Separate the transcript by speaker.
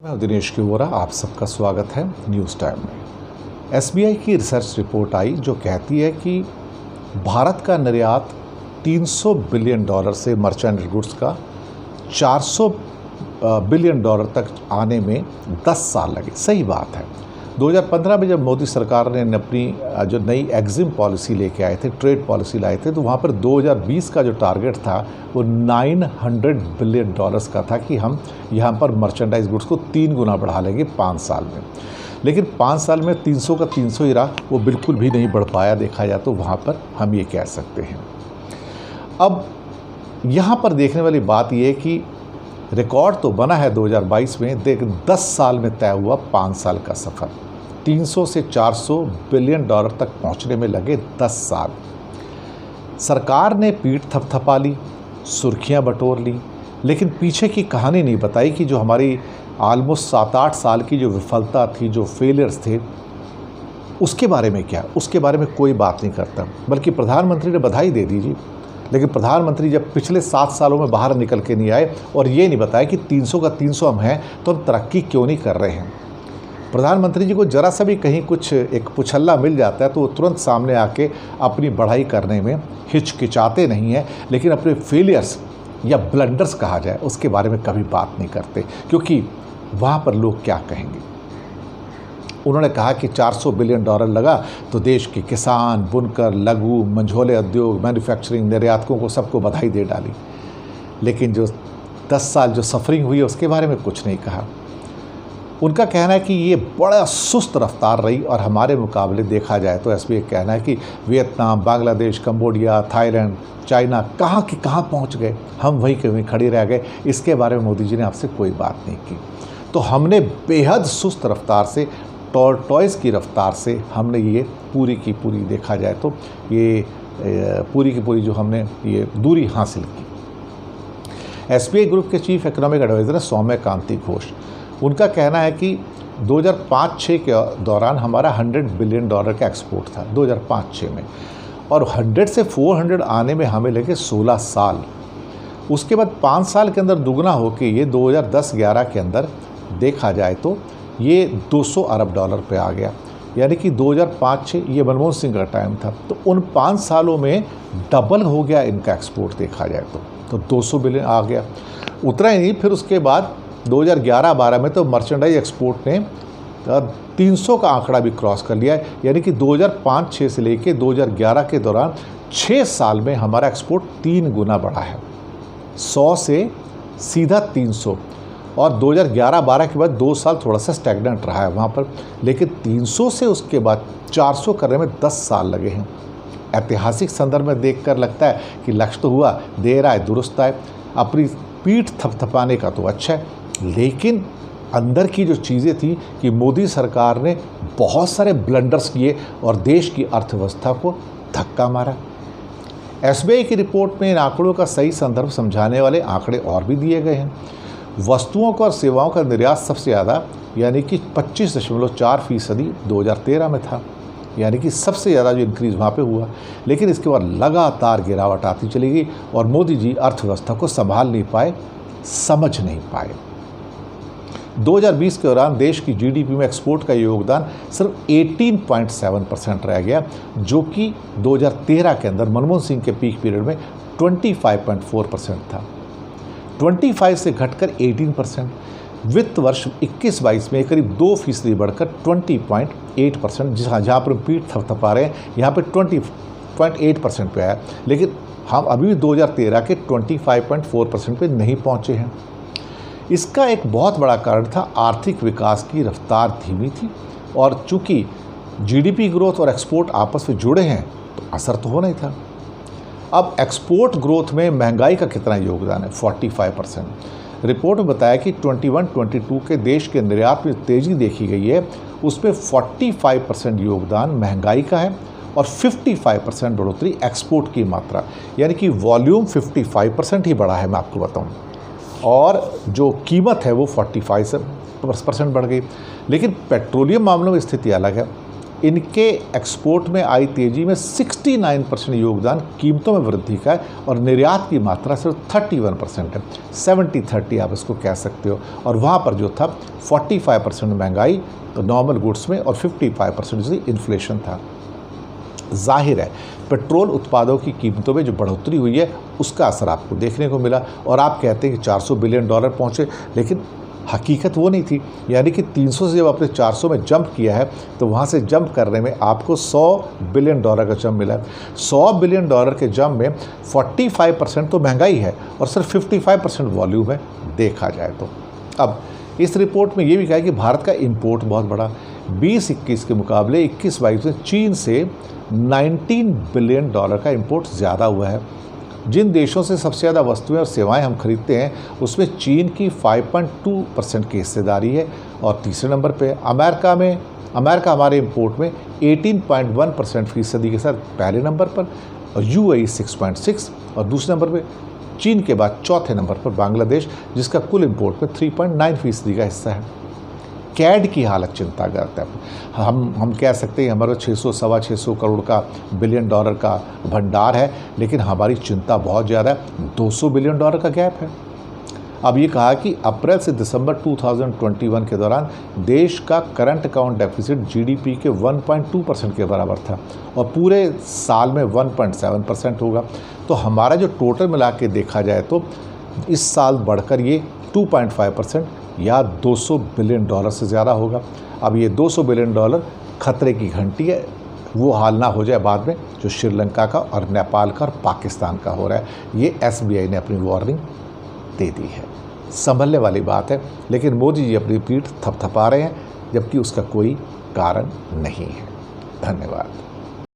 Speaker 1: मैं दिनेश की वोरा, आप सबका स्वागत है न्यूज़ टाइम में। एसबीआई की रिसर्च रिपोर्ट आई जो कहती है कि भारत का निर्यात $300 बिलियन से मर्चेंट गुड्स का $400 बिलियन तक आने में 10 साल लगे। सही बात है। 2015 में जब मोदी सरकार ने अपनी जो नई एग्जिम पॉलिसी लेके आए थे, ट्रेड पॉलिसी लाए थे, तो वहाँ पर 2020 का जो टारगेट था वो $900 बिलियन का था कि हम यहाँ पर मर्चेंडाइज गुड्स को 3 गुना बढ़ा लेंगे 5 साल में। लेकिन 5 साल में 300 का 300 ही रहा, वो बिल्कुल भी नहीं बढ़ पाया। देखा जाए तो वहाँ पर हम ये कह सकते हैं। अब यहाँ पर देखने वाली बात ये है कि रिकॉर्ड तो बना है 2022 में, लेकिन 10 साल में तय हुआ 5 साल का सफ़र। 300 से $400 बिलियन तक पहुंचने में लगे 10 साल। सरकार ने पीठ थपथपा ली, सुर्खियां बटोर ली, लेकिन पीछे की कहानी नहीं बताई कि जो हमारी ऑलमोस्ट 7-8 साल की जो विफलता थी, जो फेलियर्स थे, उसके बारे में क्या, उसके बारे में कोई बात नहीं करता। बल्कि प्रधानमंत्री ने बधाई दे दी जी, लेकिन प्रधानमंत्री जब पिछले 7 सालों में बाहर निकल के नहीं आए और ये नहीं बताया कि 300 का 300 हम हैं तो हम तरक्की क्यों नहीं कर रहे हैं। प्रधानमंत्री जी को जरा सा भी कहीं कुछ एक पुछल्ला मिल जाता है तो वो तुरंत सामने आके अपनी बढ़ाई करने में हिचकिचाते नहीं हैं, लेकिन अपने फेलियर्स या ब्लंडर्स कहा जाए उसके बारे में कभी बात नहीं करते, क्योंकि वहाँ पर लोग क्या कहेंगे। उन्होंने कहा कि $400 बिलियन लगा तो देश के किसान, बुनकर, लघु मंझोले उद्योग, मैन्युफैक्चरिंग, निर्यातकों को सबको बधाई दे डाली, लेकिन जो 10 साल जो सफरिंग हुई है उसके बारे में कुछ नहीं कहा। उनका कहना है कि ये बड़ा सुस्त रफ्तार रही और हमारे मुकाबले देखा जाए तो एसबीआई कहना है कि Vietnam, Bangladesh, Cambodia, Thailand, China कहाँ के कहाँ पहुँच गए, हम वहीं के वहीं खड़े रह गए। इसके बारे में मोदी जी ने आपसे कोई बात नहीं की। तो हमने बेहद सुस्त रफ्तार से, टॉर्टॉइस की रफ्तार से हमने ये पूरी की पूरी, देखा जाए तो ये पूरी की पूरी जो हमने ये दूरी हासिल की। एसबीआई ग्रुप के चीफ इकोनॉमिक एडवाइज़र है सौम्य कांति घोष। उनका कहना है कि 2005-06 के दौरान हमारा $100 बिलियन का एक्सपोर्ट था 2005-06 में, और 100 से 400 आने में हमें लगे 16 साल। उसके बाद 5 साल के अंदर दुगना होके ये 2010-11 के अंदर देखा जाए तो ये $200 अरब पे आ गया। यानी कि 2005-06 ये मनमोहन सिंह का टाइम था, तो उन 5 सालों में डबल हो गया इनका एक्सपोर्ट देखा जाए तो 200 बिलियन आ गया। उतना ही नहीं, फिर उसके बाद 2011-12 में तो मर्चेंडाइज एक्सपोर्ट ने 300 का आंकड़ा भी क्रॉस कर लिया है। यानी कि 2005-06 से लेके 2011 के दौरान 6 साल में हमारा एक्सपोर्ट 3 गुना बढ़ा है, 100 से सीधा 300। और 2011-12 के बाद 2 साल थोड़ा सा स्टैग्नेंट रहा है वहाँ पर, लेकिन 300 से उसके बाद 400 करने में 10 साल लगे हैं। ऐतिहासिक संदर्भ में देखकर लगता है कि लक्ष्य तो हुआ, देर आए दुरुस्त आए। अपनी पीठ थपथपाने का तो अच्छा है, लेकिन अंदर की जो चीज़ें थी कि मोदी सरकार ने बहुत सारे ब्लंडर्स किए और देश की अर्थव्यवस्था को धक्का मारा। एसबीआई की रिपोर्ट में इन आंकड़ों का सही संदर्भ समझाने वाले आंकड़े और भी दिए गए हैं। वस्तुओं का और सेवाओं का निर्यात सबसे ज़्यादा यानी कि 25.4% 2013 में था, यानी कि सबसे ज़्यादा जो इंक्रीज़ वहाँ पे हुआ। लेकिन इसके बाद लगातार गिरावट आती चली गई और मोदी जी अर्थव्यवस्था को संभाल नहीं पाए, समझ नहीं पाए। 2020 के दौरान देश की जीडीपी में एक्सपोर्ट का योगदान सिर्फ 18.7% रह गया, जो कि 2013 के अंदर मनमोहन सिंह के पीक पीरियड में 25.4% था। 25 से घटकर 18%। वित्त वर्ष 21-22 में करीब 2% बढ़कर 20.8%, जहाँ पर पीठ थपथपा रहे हैं यहाँ पे 20.8% पे आया। लेकिन हम अभी भी 2013 के 25.4% पे नहीं पहुँचे हैं। इसका एक बहुत बड़ा कारण था आर्थिक विकास की रफ्तार धीमी थी, और चूँकि जीडीपी ग्रोथ और एक्सपोर्ट आपस में जुड़े हैं तो असर तो होना ही था। अब एक्सपोर्ट ग्रोथ में महंगाई का कितना योगदान है? 45%। रिपोर्ट में बताया कि 21-22 के देश के निर्यात में तेज़ी देखी गई है, उसमें 45% योगदान महंगाई का है और 55% बढ़ोतरी एक्सपोर्ट की मात्रा, यानी कि वॉल्यूम 55% ही बढ़ा है, मैं आपको बताऊं, और जो कीमत है वो 45% बढ़ गई। लेकिन पेट्रोलियम मामलों में स्थिति अलग है। इनके एक्सपोर्ट में आई तेजी में 69% योगदान कीमतों में वृद्धि का है और निर्यात की मात्रा सिर्फ 31% है। 70-30 आप इसको कह सकते हो। और वहाँ पर जो था 45% महंगाई तो नॉर्मल गुड्स में और 55% इन्फ्लेशन था। जाहिर है पेट्रोल उत्पादों की कीमतों में जो बढ़ोतरी हुई है उसका असर आपको देखने को मिला। और आप कहते हैं कि $400 बिलियन पहुँचे, लेकिन हकीकत वो नहीं थी। यानी कि 300 से जब आपने 400 में जंप किया है तो वहाँ से जंप करने में आपको $100 बिलियन का जंप मिला है। $100 बिलियन के जंप में 45% तो महंगाई है और सिर्फ 55% वॉल्यूम है देखा जाए तो। अब इस रिपोर्ट में ये भी कहा कि भारत का इंपोर्ट बहुत बड़ा 20-21 के मुकाबले 21-22 में चीन से $19 बिलियन का इंपोर्ट ज़्यादा हुआ है। जिन देशों से सबसे ज़्यादा वस्तुएं और सेवाएं हम खरीदते हैं उसमें चीन की 5.2% की हिस्सेदारी है और तीसरे नंबर पे अमेरिका हमारे इंपोर्ट में 18.1% फीसदी के साथ पहले नंबर पर और UAE 6.6 और दूसरे नंबर पे चीन के बाद चौथे नंबर पर बांग्लादेश जिसका कुल इंपोर्ट में 3.9% का हिस्सा है। कैड की हालत चिंताजनक है। हम कह सकते हैं हमारे 600-625 करोड़ का बिलियन डॉलर का भंडार है, लेकिन हमारी चिंता बहुत ज़्यादा है। $200 बिलियन का गैप है। अब ये कहा कि अप्रैल से दिसंबर 2021 के दौरान देश का करंट अकाउंट डेफिसिट GDP के 1.2% के बराबर था और पूरे साल में 1.7% होगा। तो हमारा जो टोटल मिला के देखा जाए तो इस साल बढ़कर ये 2.5% या $200 बिलियन से ज़्यादा होगा। अब ये $200 बिलियन खतरे की घंटी है, वो हाल ना हो जाए बाद में जो श्रीलंका का और नेपाल का और पाकिस्तान का हो रहा है। ये SBI ने अपनी वार्निंग दे दी है। संभलने वाली बात है, लेकिन मोदी जी अपनी पीठ थपथपा रहे हैं जबकि उसका कोई कारण नहीं है। धन्यवाद।